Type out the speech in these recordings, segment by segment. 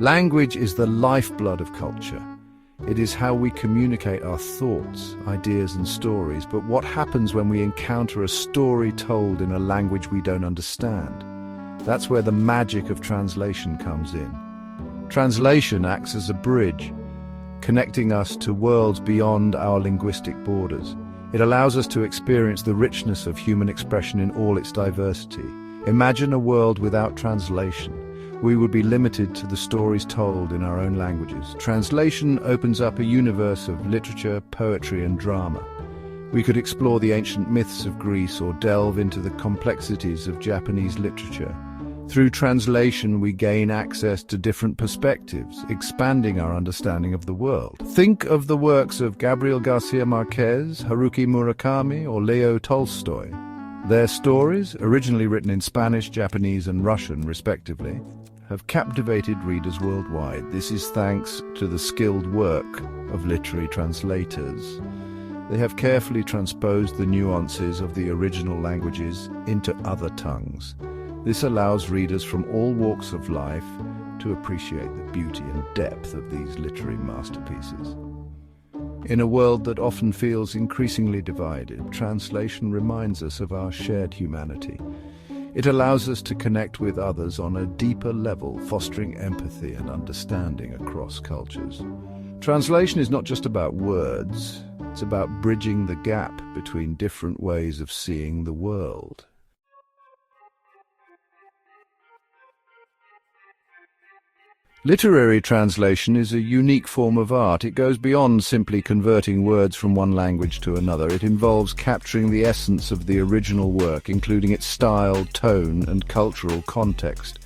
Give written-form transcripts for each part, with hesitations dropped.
Language is the lifeblood of culture. It is how we communicate our thoughts, ideas and stories. But what happens when we encounter a story told in a language we don't understand? That's where the magic of translation comes in. Translation acts as a bridge, connecting us to worlds beyond our linguistic borders. It allows us to experience the richness of human expression in all its diversity. Imagine a world without translation. We would be limited to the stories told in our own languages. Translation opens up a universe of literature, poetry, and drama. We could explore the ancient myths of Greece or delve into the complexities of Japanese literature. Through translation, we gain access to different perspectives, expanding our understanding of the world. Think of the works of Gabriel Garcia Marquez, Haruki Murakami, or Leo Tolstoy. Their stories, originally written in Spanish, Japanese, and Russian, respectively, have captivated readers worldwide. This is thanks to the skilled work of literary translators. They have carefully transposed the nuances of the original languages into other tongues. This allows readers from all walks of life to appreciate the beauty and depth of these literary masterpieces. In a world that often feels increasingly divided, translation reminds us of our shared humanity. It allows us to connect with others on a deeper level, fostering empathy and understanding across cultures. Translation is not just about words, it's about bridging the gap between different ways of seeing the world. Literary translation is a unique form of art. It goes beyond simply converting words from one language to another. It involves capturing the essence of the original work, including its style, tone, and cultural context.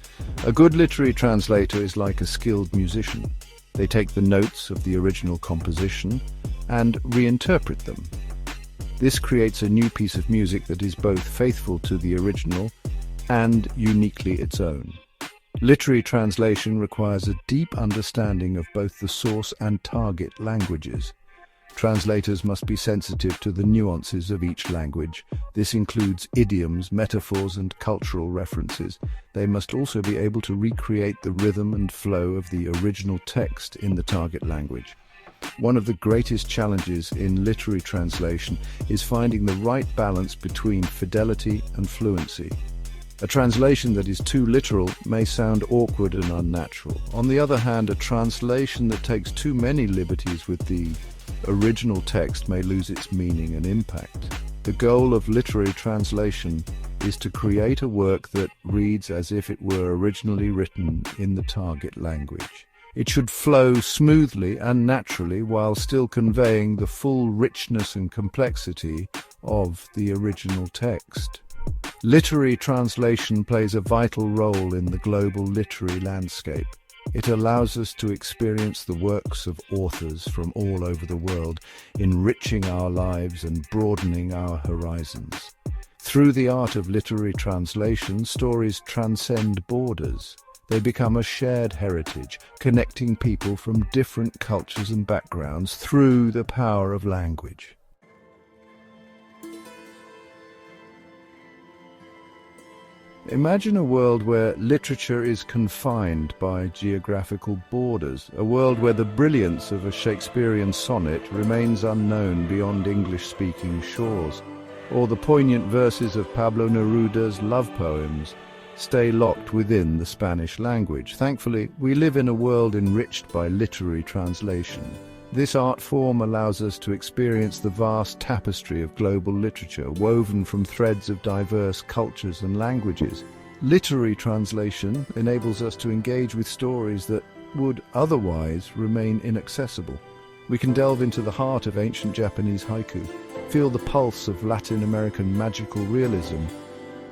A good literary translator is like a skilled musician. They take the notes of the original composition and reinterpret them. This creates a new piece of music that is both faithful to the original and uniquely its own. Literary translation requires a deep understanding of both the source and target languages. Translators must be sensitive to the nuances of each language. This includes idioms, metaphors, and cultural references. They must also be able to recreate the rhythm and flow of the original text in the target language. One of the greatest challenges in literary translation is finding the right balance between fidelity and fluency. A translation that is too literal may sound awkward and unnatural. On the other hand, a translation that takes too many liberties with the original text may lose its meaning and impact. The goal of literary translation is to create a work that reads as if it were originally written in the target language. It should flow smoothly and naturally while still conveying the full richness and complexity of the original text. Literary translation plays a vital role in the global literary landscape. It allows us to experience the works of authors from all over the world, enriching our lives and broadening our horizons. Through the art of literary translation, stories transcend borders. They become a shared heritage, connecting people from different cultures and backgrounds through the power of language. Imagine a world where literature is confined by geographical borders, a world where the brilliance of a Shakespearean sonnet remains unknown beyond English-speaking shores, or the poignant verses of Pablo Neruda's love poems stay locked within the Spanish language. Thankfully, we live in a world enriched by literary translation. This art form allows us to experience the vast tapestry of global literature, woven from threads of diverse cultures and languages. Literary translation enables us to engage with stories that would otherwise remain inaccessible. We can delve into the heart of ancient Japanese haiku, feel the pulse of Latin American magical realism,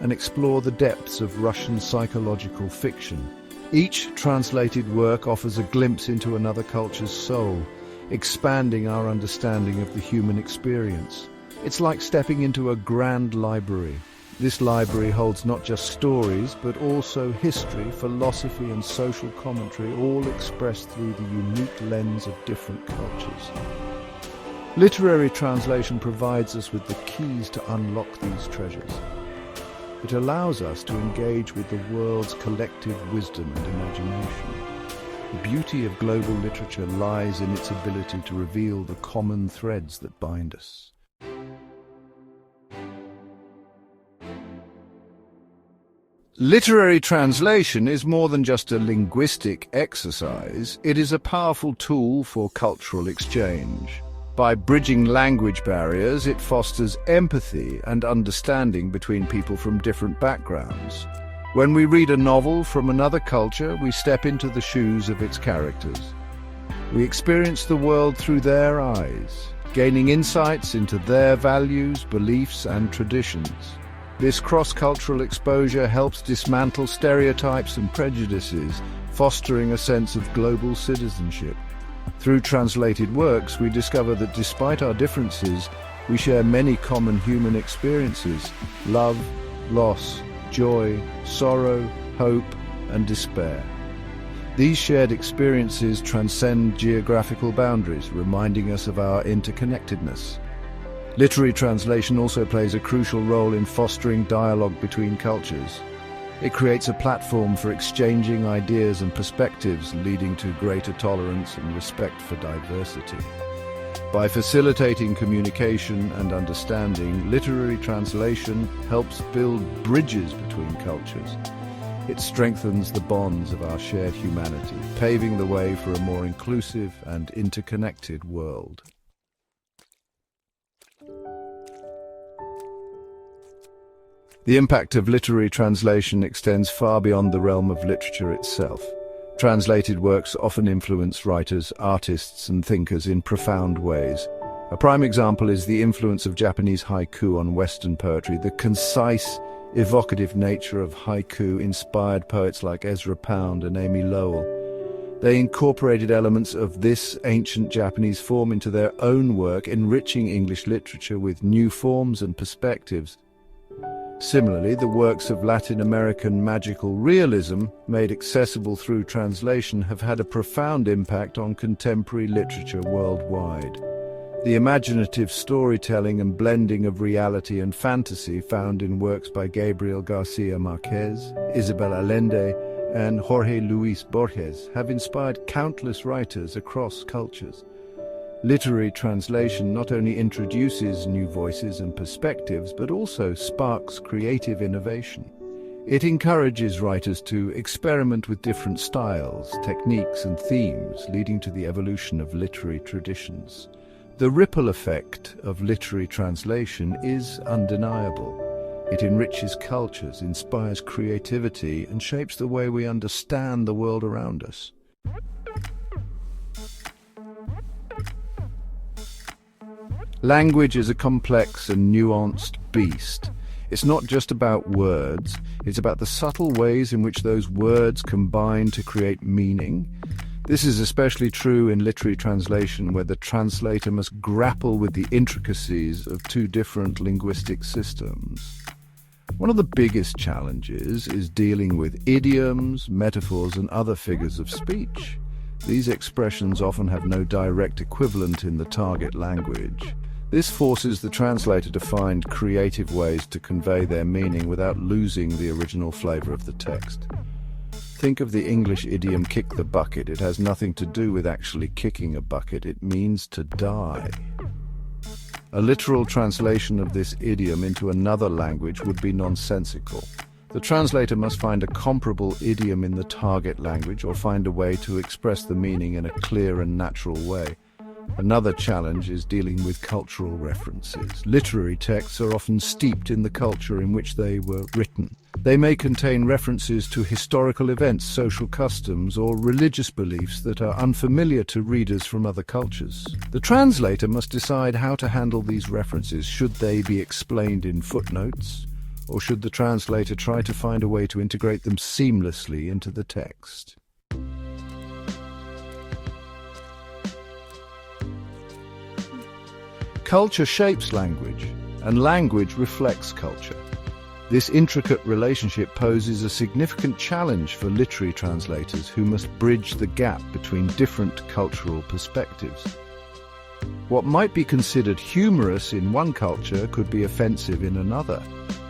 and explore the depths of Russian psychological fiction. Each translated work offers a glimpse into another culture's soul, expanding our understanding of the human experience. It's like stepping into a grand library. This library holds not just stories, but also history, philosophy, and social commentary, all expressed through the unique lens of different cultures. Literary translation provides us with the keys to unlock these treasures. It allows us to engage with the world's collective wisdom and imagination. The beauty of global literature lies in its ability to reveal the common threads that bind us. Literary translation is more than just a linguistic exercise. It is a powerful tool for cultural exchange. By bridging language barriers, it fosters empathy and understanding between people from different backgrounds. When we read a novel from another culture, we step into the shoes of its characters. We experience the world through their eyes, gaining insights into their values, beliefs, and traditions. This cross-cultural exposure helps dismantle stereotypes and prejudices, fostering a sense of global citizenship. Through translated works, we discover that despite our differences, we share many common human experiences: love, loss, joy, sorrow, hope, and despair. These shared experiences transcend geographical boundaries, reminding us of our interconnectedness. Literary translation also plays a crucial role in fostering dialogue between cultures. It creates a platform for exchanging ideas and perspectives, leading to greater tolerance and respect for diversity. By facilitating communication and understanding, literary translation helps build bridges between cultures. It strengthens the bonds of our shared humanity, paving the way for a more inclusive and interconnected world. The impact of literary translation extends far beyond the realm of literature itself. Translated works often influence writers, artists, and thinkers in profound ways. A prime example is the influence of Japanese haiku on Western poetry. The concise, evocative nature of haiku inspired poets like Ezra Pound and Amy Lowell. They incorporated elements of this ancient Japanese form into their own work, enriching English literature with new forms and perspectives. Similarly, the works of Latin American magical realism, made accessible through translation, have had a profound impact on contemporary literature worldwide. The imaginative storytelling and blending of reality and fantasy found in works by Gabriel Garcia Marquez, Isabel Allende, and Jorge Luis Borges have inspired countless writers across cultures. Literary translation not only introduces new voices and perspectives, but also sparks creative innovation. It encourages writers to experiment with different styles, techniques, and themes, leading to the evolution of literary traditions. The ripple effect of literary translation is undeniable. It enriches cultures, inspires creativity, and shapes the way we understand the world around us. Language is a complex and nuanced beast. It's not just about words, it's about the subtle ways in which those words combine to create meaning. This is especially true in literary translation, where the translator must grapple with the intricacies of two different linguistic systems. One of the biggest challenges is dealing with idioms, metaphors, and other figures of speech. These expressions often have no direct equivalent in the target language. This forces the translator to find creative ways to convey their meaning without losing the original flavor of the text. Think of the English idiom "kick the bucket." It has nothing to do with actually kicking a bucket. It means to die. A literal translation of this idiom into another language would be nonsensical. The translator must find a comparable idiom in the target language, or find a way to express the meaning in a clear and natural way. Another challenge is dealing with cultural references. Literary texts are often steeped in the culture in which they were written. They may contain references to historical events, social customs, or religious beliefs that are unfamiliar to readers from other cultures. The translator must decide how to handle these references. Should they be explained in footnotes, or should the translator try to find a way to integrate them seamlessly into the text? Culture shapes language, and language reflects culture. This intricate relationship poses a significant challenge for literary translators who must bridge the gap between different cultural perspectives. What might be considered humorous in one culture could be offensive in another.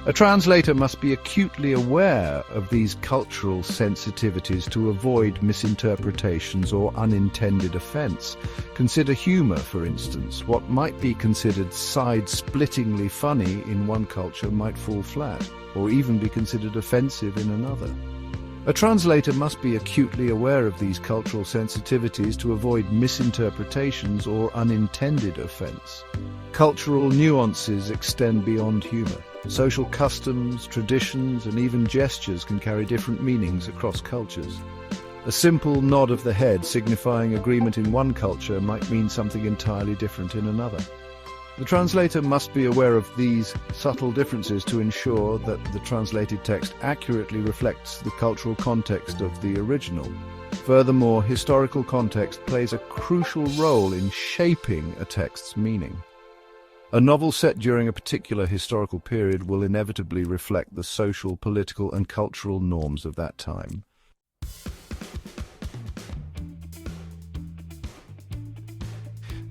A translator must be acutely aware of these cultural sensitivities to avoid misinterpretations or unintended offense. Consider humor, for instance. What might be considered side-splittingly funny in one culture might fall flat, or even be considered offensive in another. A translator must be acutely aware of these cultural sensitivities to avoid misinterpretations or unintended offense. Cultural nuances extend beyond humor. Social customs, traditions, and even gestures can carry different meanings across cultures. A simple nod of the head signifying agreement in one culture might mean something entirely different in another. The translator must be aware of these subtle differences to ensure that the translated text accurately reflects the cultural context of the original. Furthermore, historical context plays a crucial role in shaping a text's meaning. A novel set during a particular historical period will inevitably reflect the social, political, and cultural norms of that time.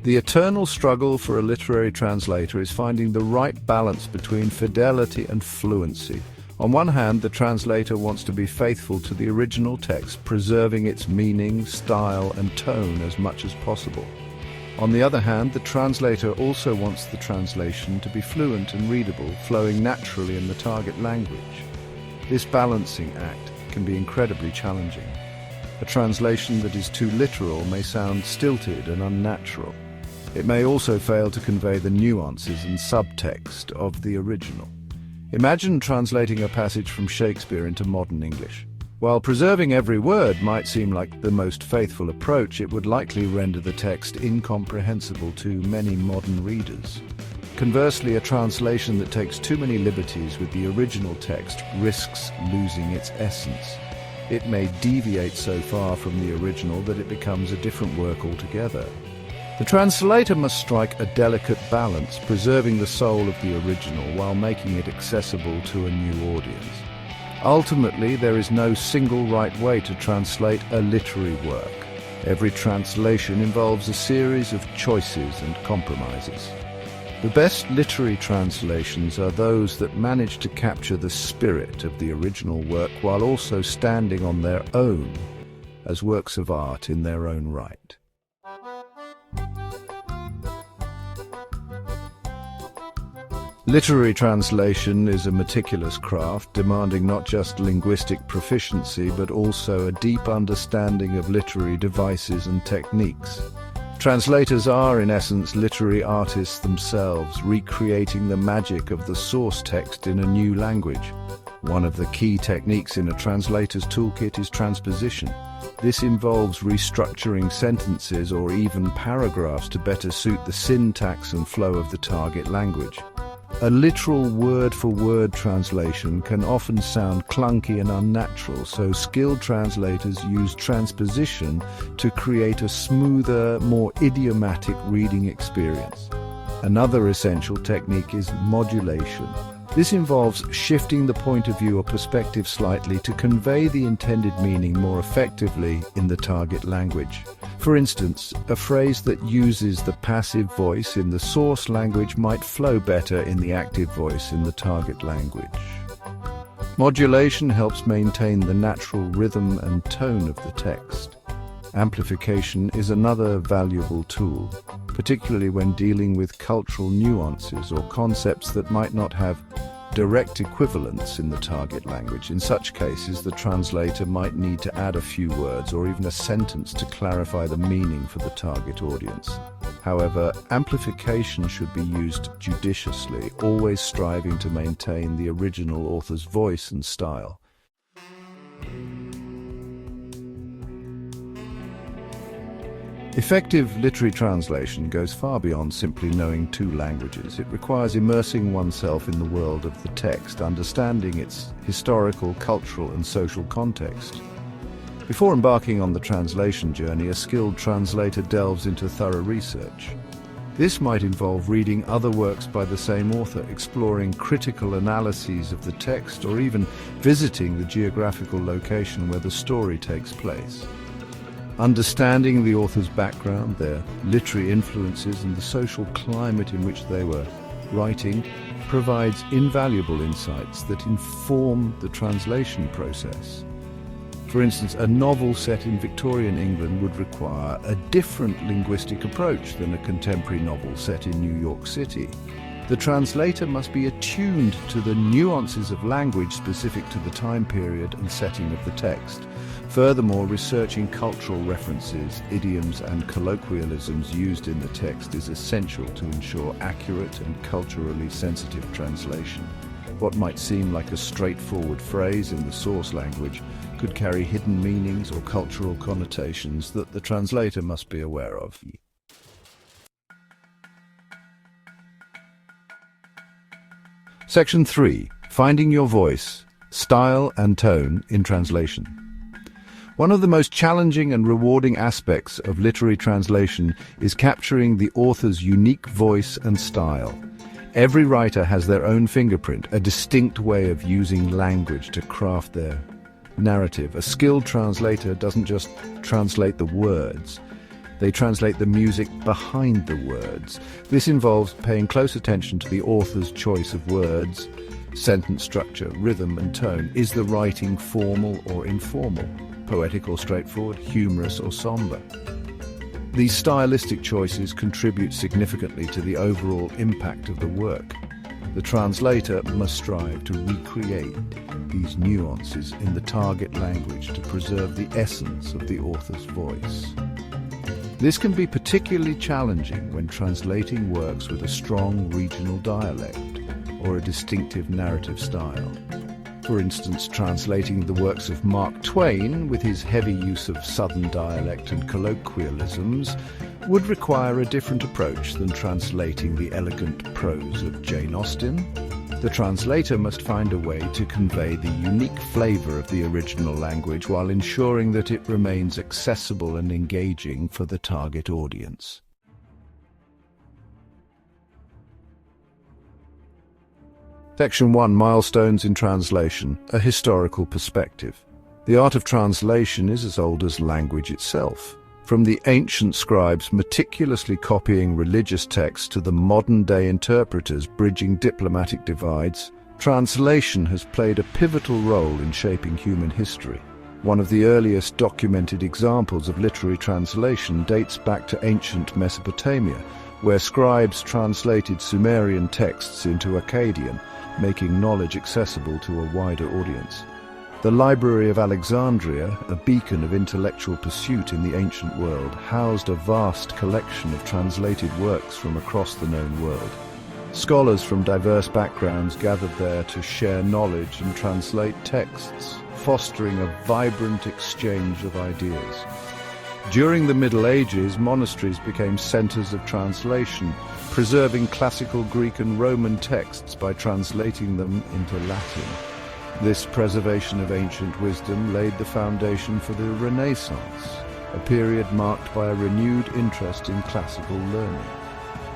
The eternal struggle for a literary translator is finding the right balance between fidelity and fluency. On one hand, the translator wants to be faithful to the original text, preserving its meaning, style, and tone as much as possible. On the other hand, the translator also wants the translation to be fluent and readable, flowing naturally in the target language. This balancing act can be incredibly challenging. A translation that is too literal may sound stilted and unnatural. It may also fail to convey the nuances and subtext of the original. Imagine translating a passage from Shakespeare into modern English. While preserving every word might seem like the most faithful approach, it would likely render the text incomprehensible to many modern readers. Conversely, a translation that takes too many liberties with the original text risks losing its essence. It may deviate so far from the original that it becomes a different work altogether. The translator must strike a delicate balance, preserving the soul of the original while making it accessible to a new audience. Ultimately, there is no single right way to translate a literary work. Every translation involves a series of choices and compromises. The best literary translations are those that manage to capture the spirit of the original work while also standing on their own as works of art in their own right. Literary translation is a meticulous craft, demanding not just linguistic proficiency but also a deep understanding of literary devices and techniques. Translators are, in essence, literary artists themselves, recreating the magic of the source text in a new language. One of the key techniques in a translator's toolkit is transposition. This involves restructuring sentences or even paragraphs to better suit the syntax and flow of the target language. A literal word-for-word translation can often sound clunky and unnatural, so skilled translators use transposition to create a smoother, more idiomatic reading experience. Another essential technique is modulation. This involves shifting the point of view or perspective slightly to convey the intended meaning more effectively in the target language. For instance, a phrase that uses the passive voice in the source language might flow better in the active voice in the target language. Modulation helps maintain the natural rhythm and tone of the text. Amplification is another valuable tool, particularly when dealing with cultural nuances or concepts that might not have direct equivalence in the target language. In such cases, the translator might need to add a few words or even a sentence to clarify the meaning for the target audience. However, amplification should be used judiciously, always striving to maintain the original author's voice and style. Effective literary translation goes far beyond simply knowing two languages. It requires immersing oneself in the world of the text, understanding its historical, cultural, and social context. Before embarking on the translation journey, a skilled translator delves into thorough research. This might involve reading other works by the same author, exploring critical analyses of the text, or even visiting the geographical location where the story takes place. Understanding the author's background, their literary influences, and the social climate in which they were writing provides invaluable insights that inform the translation process. For instance, a novel set in Victorian England would require a different linguistic approach than a contemporary novel set in New York City. The translator must be attuned to the nuances of language specific to the time period and setting of the text. Furthermore, researching cultural references, idioms and colloquialisms used in the text is essential to ensure accurate and culturally sensitive translation. What might seem like a straightforward phrase in the source language could carry hidden meanings or cultural connotations that the translator must be aware of. Section 3. Finding your voice, style and tone in translation. One of the most challenging and rewarding aspects of literary translation is capturing the author's unique voice and style. Every writer has their own fingerprint, a distinct way of using language to craft their narrative. A skilled translator doesn't just translate the words, they translate the music behind the words. This involves paying close attention to the author's choice of words, sentence structure, rhythm and tone. Is the writing formal or informal? Poetic or straightforward? Humorous or somber? These stylistic choices contribute significantly to the overall impact of the work. The translator must strive to recreate these nuances in the target language to preserve the essence of the author's voice. This can be particularly challenging when translating works with a strong regional dialect or a distinctive narrative style. For instance, translating the works of Mark Twain with his heavy use of Southern dialect and colloquialisms would require a different approach than translating the elegant prose of Jane Austen. The translator must find a way to convey the unique flavor of the original language while ensuring that it remains accessible and engaging for the target audience. Section 1. Milestones in Translation, a historical perspective. The art of translation is as old as language itself. From the ancient scribes meticulously copying religious texts to the modern-day interpreters bridging diplomatic divides, translation has played a pivotal role in shaping human history. One of the earliest documented examples of literary translation dates back to ancient Mesopotamia, where scribes translated Sumerian texts into Akkadian, making knowledge accessible to a wider audience. The Library of Alexandria, a beacon of intellectual pursuit in the ancient world, housed a vast collection of translated works from across the known world. Scholars from diverse backgrounds gathered there to share knowledge and translate texts, fostering a vibrant exchange of ideas. During the Middle Ages, monasteries became centers of translation, preserving classical Greek and Roman texts by translating them into Latin. This preservation of ancient wisdom laid the foundation for the Renaissance, a period marked by a renewed interest in classical learning.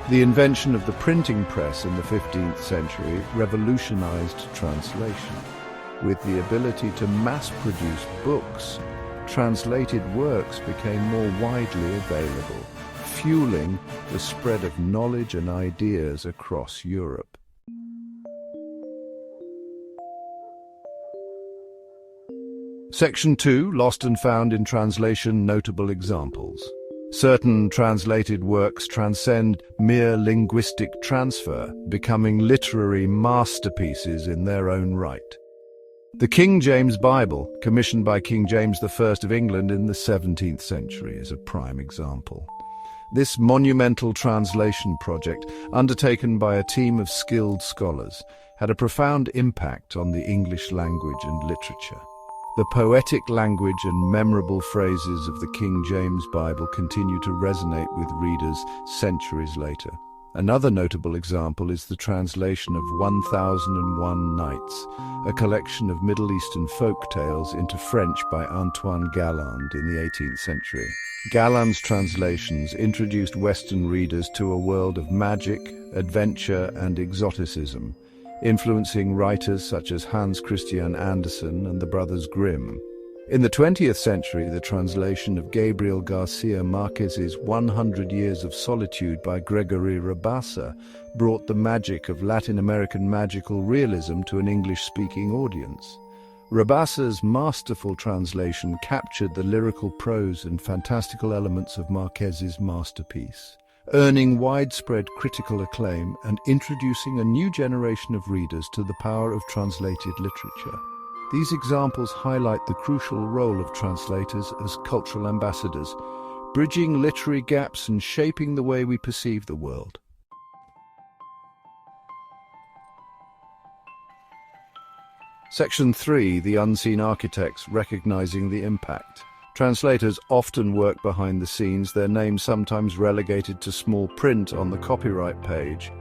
The invention of the printing press in the 15th century revolutionized translation. With the ability to mass-produce books, translated works became more widely available, fueling the spread of knowledge and ideas across Europe. Section 2. Lost and found in translation, notable examples. Certain translated works transcend mere linguistic transfer, becoming literary masterpieces in their own right. The King James Bible, commissioned by King James I of England in the 17th century, is a prime example. This monumental translation project, undertaken by a team of skilled scholars, had a profound impact on the English language and literature. The poetic language and memorable phrases of the King James Bible continue to resonate with readers centuries later. Another notable example is the translation of 1001 Nights, a collection of Middle Eastern folk tales into French by Antoine Galland in the 18th century. Galland's translations introduced Western readers to a world of magic, adventure, and exoticism, influencing writers such as Hans Christian Andersen and the Brothers Grimm. In the 20th century, the translation of Gabriel Garcia Marquez's 100 Years of Solitude by Gregory Rabassa brought the magic of Latin American magical realism to an English-speaking audience. Rabassa's masterful translation captured the lyrical prose and fantastical elements of Marquez's masterpiece, earning widespread critical acclaim and introducing a new generation of readers to the power of translated literature. These examples highlight the crucial role of translators as cultural ambassadors, bridging literary gaps and shaping the way we perceive the world. Section 3. The Unseen Architects, Recognizing the Impact. Translators often work behind the scenes, their names sometimes relegated to small print on the copyright page.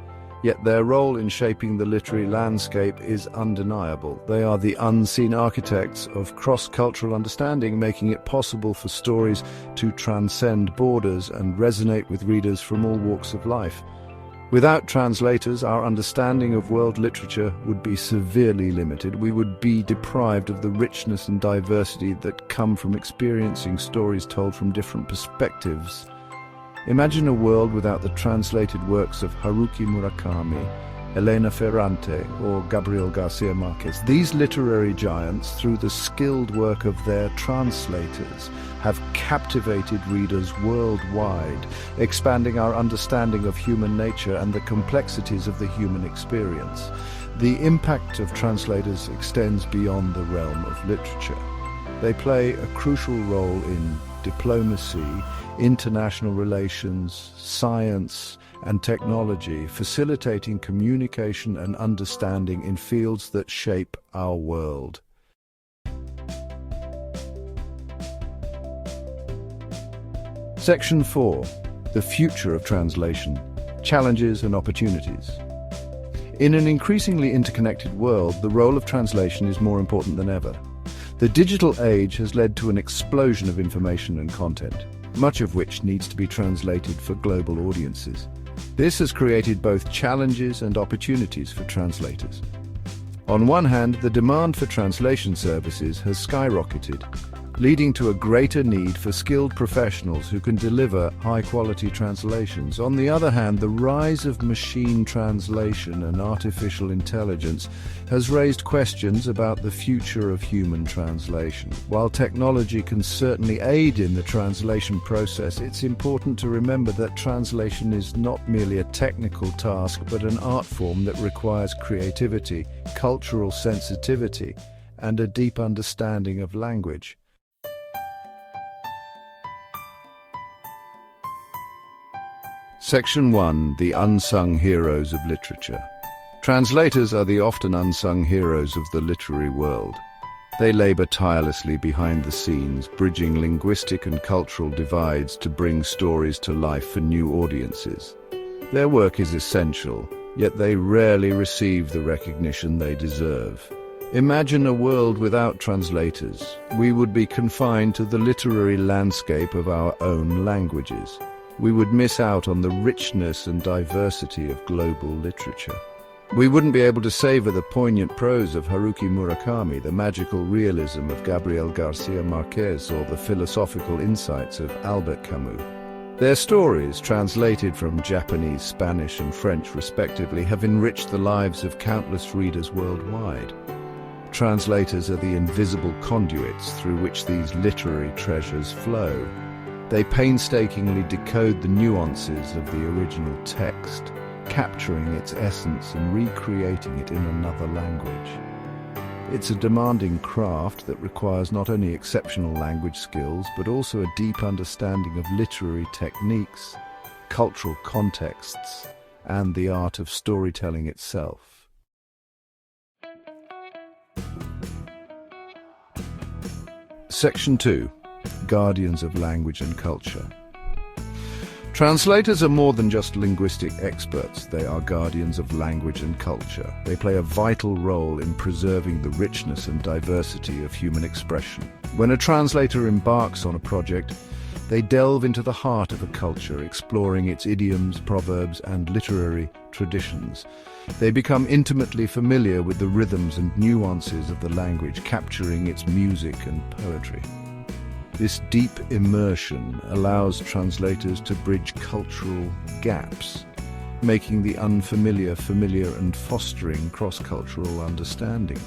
Yet their role in shaping the literary landscape is undeniable. They are the unseen architects of cross-cultural understanding, making it possible for stories to transcend borders and resonate with readers from all walks of life. Without translators, our understanding of world literature would be severely limited. We would be deprived of the richness and diversity that come from experiencing stories told from different perspectives. Imagine a world without the translated works of Haruki Murakami, Elena Ferrante, or Gabriel Garcia Marquez. These literary giants, through the skilled work of their translators, have captivated readers worldwide, expanding our understanding of human nature and the complexities of the human experience. The impact of translators extends beyond the realm of literature. They play a crucial role in diplomacy, international relations, science, and technology, facilitating communication and understanding in fields that shape our world. Section 4. The Future of Translation, Challenges and Opportunities. In an increasingly interconnected world, the role of translation is more important than ever. The digital age has led to an explosion of information and content, much of which needs to be translated for global audiences. This has created both challenges and opportunities for translators. On one hand, the demand for translation services has skyrocketed, leading to a greater need for skilled professionals who can deliver high-quality translations. On the other hand, the rise of machine translation and artificial intelligence has raised questions about the future of human translation. While technology can certainly aid in the translation process, it's important to remember that translation is not merely a technical task, but an art form that requires creativity, cultural sensitivity, and a deep understanding of language. Section 1. The Unsung Heroes of Literature. Translators are the often unsung heroes of the literary world. They labor tirelessly behind the scenes, bridging linguistic and cultural divides to bring stories to life for new audiences. Their work is essential, yet they rarely receive the recognition they deserve. Imagine a world without translators. We would be confined to the literary landscape of our own languages. We would miss out on the richness and diversity of global literature. We wouldn't be able to savor the poignant prose of Haruki Murakami, the magical realism of Gabriel Garcia Marquez, or the philosophical insights of Albert Camus. Their stories, translated from Japanese, Spanish, and French respectively, have enriched the lives of countless readers worldwide. Translators are the invisible conduits through which these literary treasures flow. They painstakingly decode the nuances of the original text, capturing its essence and recreating it in another language. It's a demanding craft that requires not only exceptional language skills, but also a deep understanding of literary techniques, cultural contexts, and the art of storytelling itself. Section 2. Guardians of Language and Culture. Translators are more than just linguistic experts. They are guardians of language and culture. They play a vital role in preserving the richness and diversity of human expression. When a translator embarks on a project, They delve into the heart of a culture, exploring its idioms, proverbs, and literary traditions. They become intimately familiar with the rhythms and nuances of the language, capturing its music and poetry. This deep immersion allows translators to bridge cultural gaps, making the unfamiliar familiar and fostering cross-cultural understanding.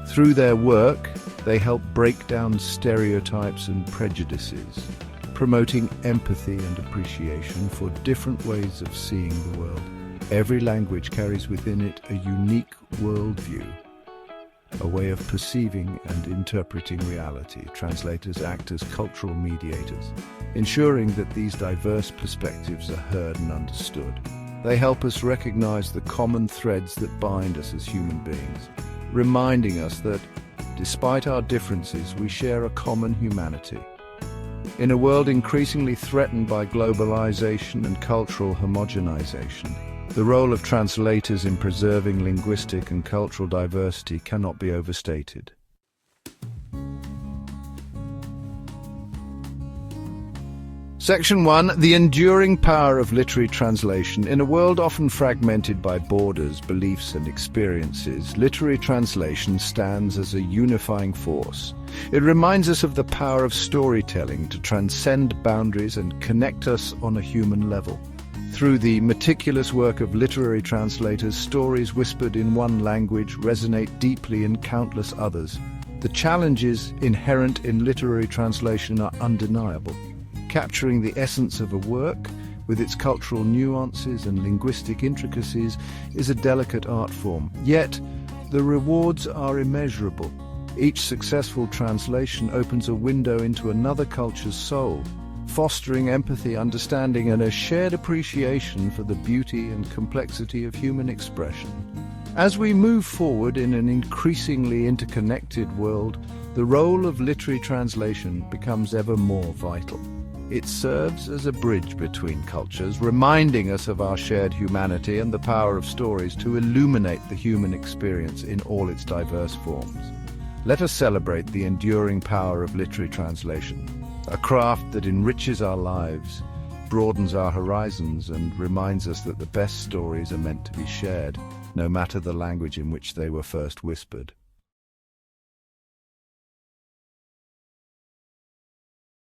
Through their work, they help break down stereotypes and prejudices, promoting empathy and appreciation for different ways of seeing the world. Every language carries within it a unique worldview, a way of perceiving and interpreting reality. Translators act as cultural mediators, ensuring that these diverse perspectives are heard and understood. They help us recognize the common threads that bind us as human beings, reminding us that, despite our differences, we share a common humanity. In a world increasingly threatened by globalization and cultural homogenization, the role of translators in preserving linguistic and cultural diversity cannot be overstated. Section 1. The enduring power of literary translation. In a world often fragmented by borders, beliefs, and experiences, literary translation stands as a unifying force. It reminds us of the power of storytelling to transcend boundaries and connect us on a human level. Through the meticulous work of literary translators, stories whispered in one language resonate deeply in countless others. The challenges inherent in literary translation are undeniable. Capturing the essence of a work, with its cultural nuances and linguistic intricacies, is a delicate art form. Yet, the rewards are immeasurable. Each successful translation opens a window into another culture's soul, fostering empathy, understanding, and a shared appreciation for the beauty and complexity of human expression. As we move forward in an increasingly interconnected world, the role of literary translation becomes ever more vital. It serves as a bridge between cultures, reminding us of our shared humanity and the power of stories to illuminate the human experience in all its diverse forms. Let us celebrate the enduring power of literary translation, a craft that enriches our lives, broadens our horizons, and reminds us that the best stories are meant to be shared, no matter the language in which they were first whispered.